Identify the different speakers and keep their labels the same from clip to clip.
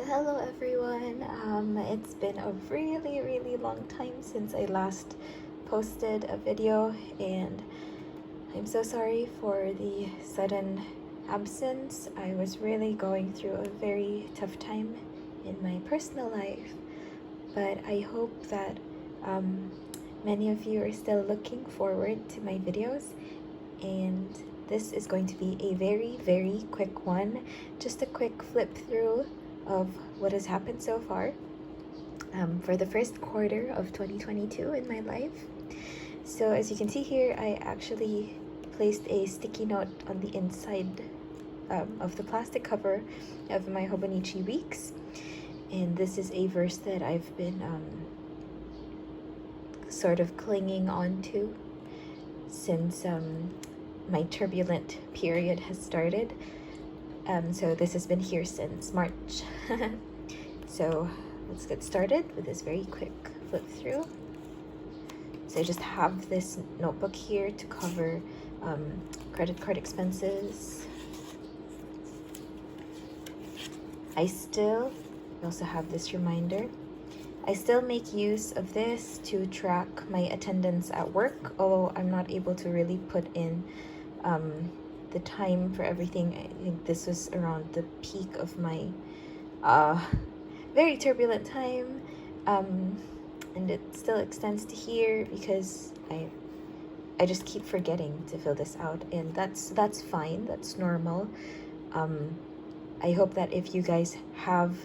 Speaker 1: So hello everyone. It's been a really long time since I last posted a video, and I'm so sorry for the sudden absence. I was really going through a very tough time in my personal life, but I hope that many of you are still looking forward to my videos, and this is going to be a very quick one, just a quick flip through of what has happened so far for the first quarter of 2022 in my life. So as you can see here, I actually placed a sticky note on the inside of the plastic cover of my Hobonichi Weeks, and this is a verse that I've been sort of clinging on to since my turbulent period has started. So this has been here since March. So let's get started with this very quick flip through. So I just have this notebook here to cover credit card expenses. I also have this reminder. I still make use of this to track my attendance at work, although I'm not able to really put in the time for everything. I think this was around the peak of my very turbulent time, and it still extends to here because I just keep forgetting to fill this out, and that's fine, that's normal. I hope that if you guys have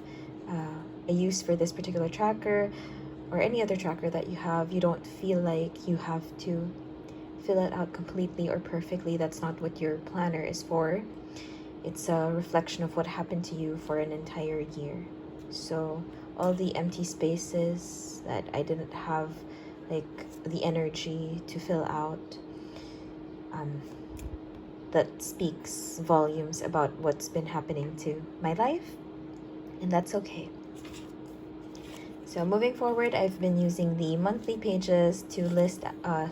Speaker 1: a use for this particular tracker or any other tracker that you have, you don't feel like you have to fill it out completely or perfectly. That's not what your planner is for. It's a reflection of what happened to you for an entire year. So all the empty spaces that I didn't have like the energy to fill out, that speaks volumes about what's been happening to my life, and that's okay. So moving forward, I've been using the monthly pages to list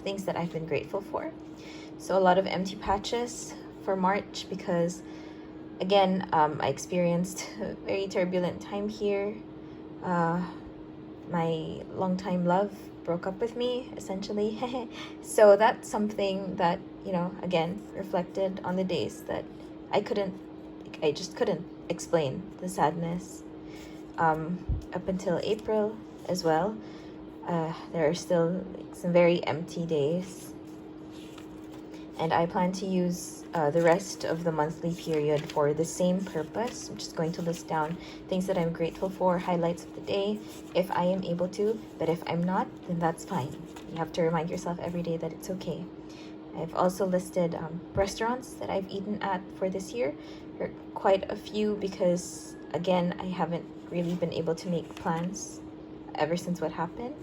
Speaker 1: things that I've been grateful for. So a lot of empty patches for March because, again, I experienced a very turbulent time here. My longtime love broke up with me, essentially. So that's something that, again, reflected on the days that I just couldn't explain the sadness. Up until April as well, there are still some very empty days, and I plan to use the rest of the monthly period for the same purpose. I'm just going to list down things that I'm grateful for, highlights of the day, if I am able to, but if I'm not, then that's fine. You have to remind yourself every day that it's okay. I've also listed restaurants that I've eaten at for this year. There are quite a few because, again, I haven't really been able to make plans ever since what happened.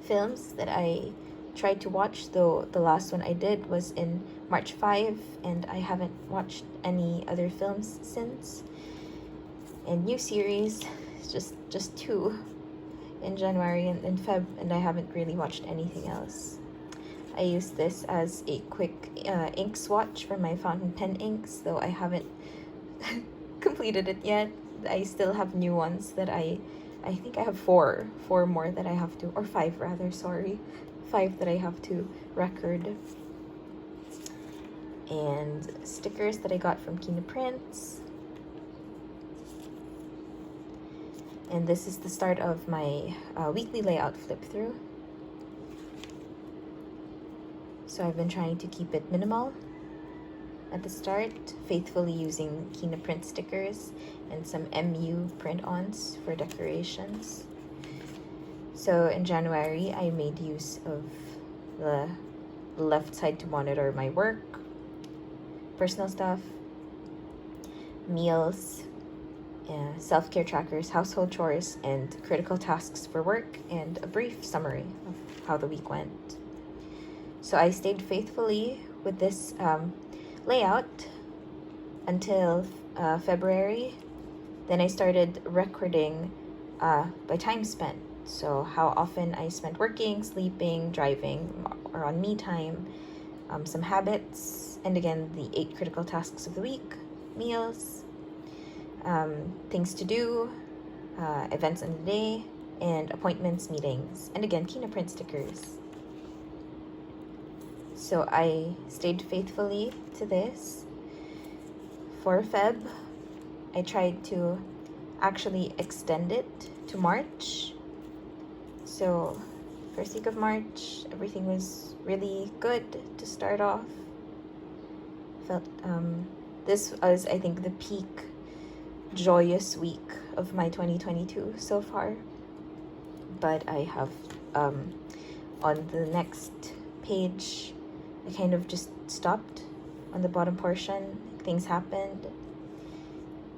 Speaker 1: Films that I tried to watch, though the last one I did was in March 5, and I haven't watched any other films since. And new series, just 2 in January and Feb, and I haven't really watched anything else. I used this as a quick ink swatch for my fountain pen inks, though I haven't completed it yet. I still have new ones that I think I have four more that I have to, or 5 rather, sorry. 5 that I have to record. And stickers that I got from Kina Prints. And this is the start of my weekly layout flip through. So I've been trying to keep it minimal at the start, faithfully using Kina Print stickers and some MU print-ons for decorations. So in January, I made use of the left side to monitor my work, personal stuff, meals, self-care trackers, household chores, and critical tasks for work, and a brief summary of how the week went. So I stayed faithfully with this layout until February. Then I started recording by time spent. So how often I spent working, sleeping, driving, or on me time, some habits, and again, the 8 critical tasks of the week, meals, things to do, events in the day, and appointments, meetings, and again, Kina print stickers. So I stayed faithfully to this. For Feb, I tried to actually extend it to March. So first week of March, everything was really good to start off. Felt this was, I think, the peak joyous week of my 2022 so far. But I have on the next page, I kind of just stopped on the bottom portion. Things happened,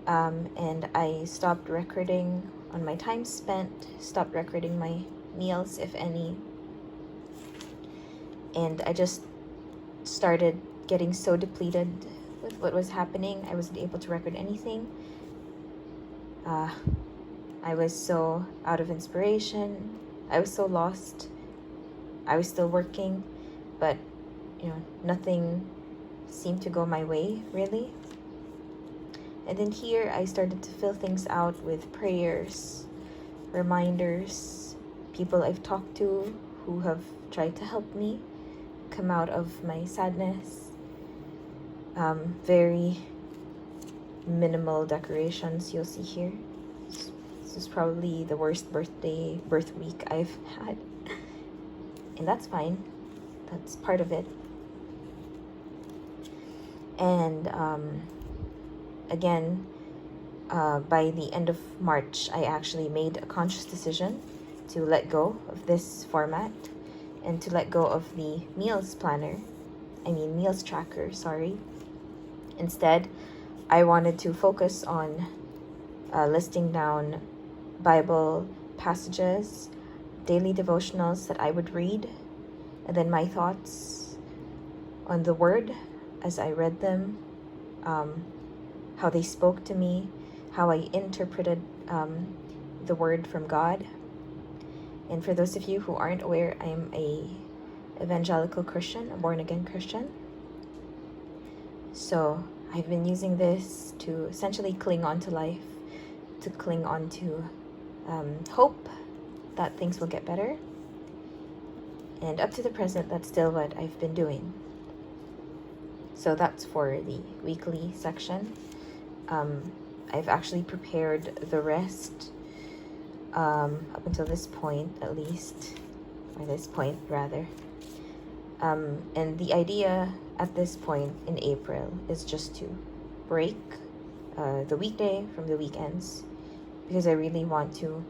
Speaker 1: and I stopped recording on my time spent, stopped recording my meals, if any, and I just started getting so depleted with what was happening. I wasn't able to record anything. I was so out of inspiration. I was so lost. I was still working, but nothing seemed to go my way, really. And then here I started to fill things out with prayers, reminders, people I've talked to who have tried to help me come out of my sadness. Very minimal decorations you'll see here. This is probably the worst birth week I've had. And that's fine. That's part of it. And again, by the end of March, I actually made a conscious decision to let go of this format and to let go of the meals tracker, sorry. Instead, I wanted to focus on listing down Bible passages, daily devotionals that I would read, and then my thoughts on the word as I read them, how they spoke to me, how I interpreted the word from God. And for those of you who aren't aware, I am a evangelical Christian, a born-again Christian. So I've been using this to essentially cling on to life, to cling on to hope that things will get better. And up to the present, that's still what I've been doing. So that's for the weekly section. I've actually prepared the rest up until this point, at least, or this point rather. And the idea at this point in April is just to break the weekday from the weekends, because I really want to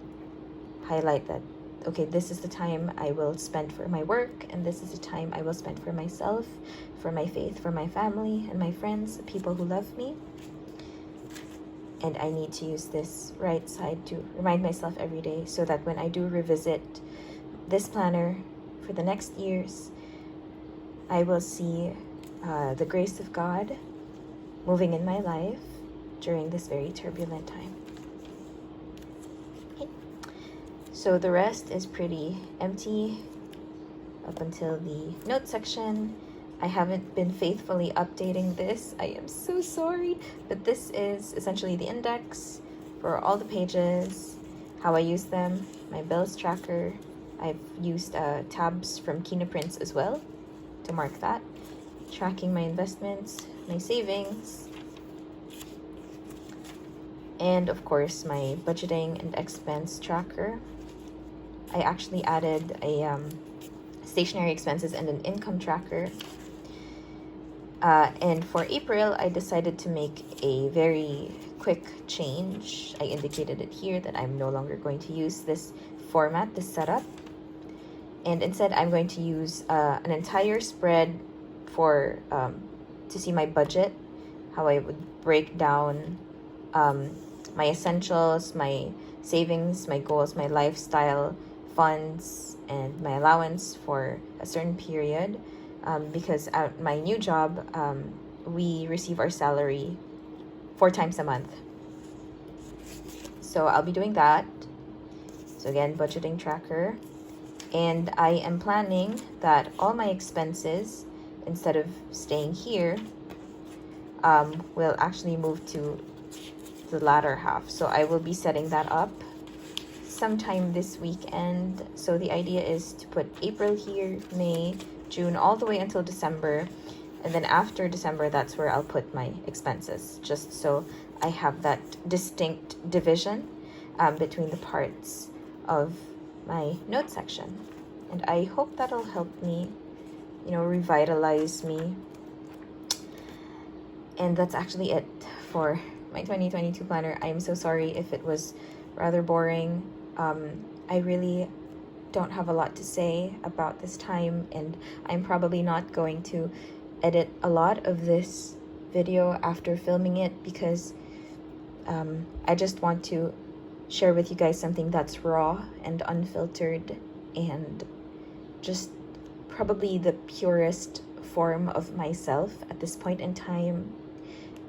Speaker 1: highlight that, okay, this is the time I will spend for my work, and this is the time I will spend for myself, for my faith, for my family and my friends, the people who love me. And I need to use this right side to remind myself every day, so that when I do revisit this planner for the next years, I will see the grace of God moving in my life during this very turbulent time. Okay. So the rest is pretty empty up until the note section. I haven't been faithfully updating this. I am so sorry, but this is essentially the index for all the pages, how I use them, my bills tracker. I've used tabs from Kina Prints as well to mark that, tracking my investments, my savings, and of course my budgeting and expense tracker. I actually added a stationary expenses and an income tracker. And for April, I decided to make a very quick change. I indicated it here that I'm no longer going to use this format, this setup. And instead, I'm going to use an entire spread for to see my budget, how I would break down my essentials, my savings, my goals, my lifestyle funds, and my allowance for a certain period. Because at my new job, we receive our salary 4 times a month. So I'll be doing that. So again, budgeting tracker. And I am planning that all my expenses, instead of staying here, will actually move to the latter half. So I will be setting that up sometime this weekend. So the idea is to put April here, May, June, all the way until December. And then after December, that's where I'll put my expenses, just so I have that distinct division between the parts of my note section. And I hope that'll help me, you know, revitalize me. And that's actually it for my 2022 planner. I'm so sorry if it was rather boring. I really don't have a lot to say about this time, and I'm probably not going to edit a lot of this video after filming it, because I just want to share with you guys something that's raw and unfiltered, and just probably the purest form of myself at this point in time,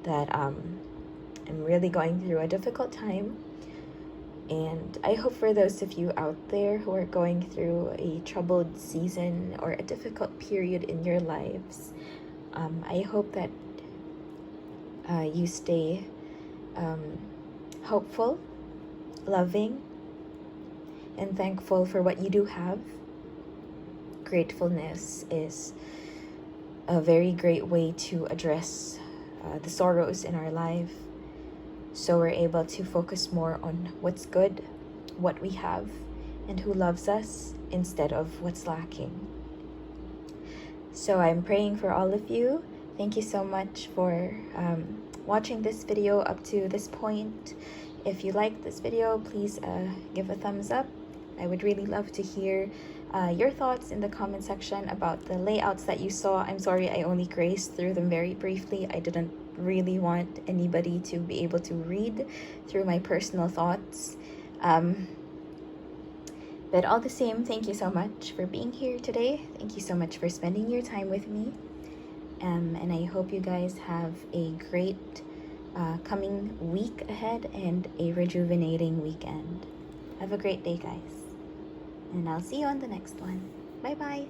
Speaker 1: that I'm really going through a difficult time. And I hope for those of you out there who are going through a troubled season or a difficult period in your lives, I hope that you stay hopeful, loving, and thankful for what you do have. Gratefulness is a very great way to address the sorrows in our life, so we're able to focus more on what's good, what we have, and who loves us, instead of what's lacking. So I'm praying for all of you. Thank you so much for watching this video up to this point. If you liked this video, please give a thumbs up. I would really love to hear your thoughts in the comment section about the layouts that you saw. I'm sorry I only grazed through them very briefly. I didn't really want anybody to be able to read through my personal thoughts. But all the same, thank you so much for being here today. Thank you so much for spending your time with me. And I hope you guys have a great coming week ahead and a rejuvenating weekend. Have a great day, guys. And I'll see you on the next one. Bye-bye.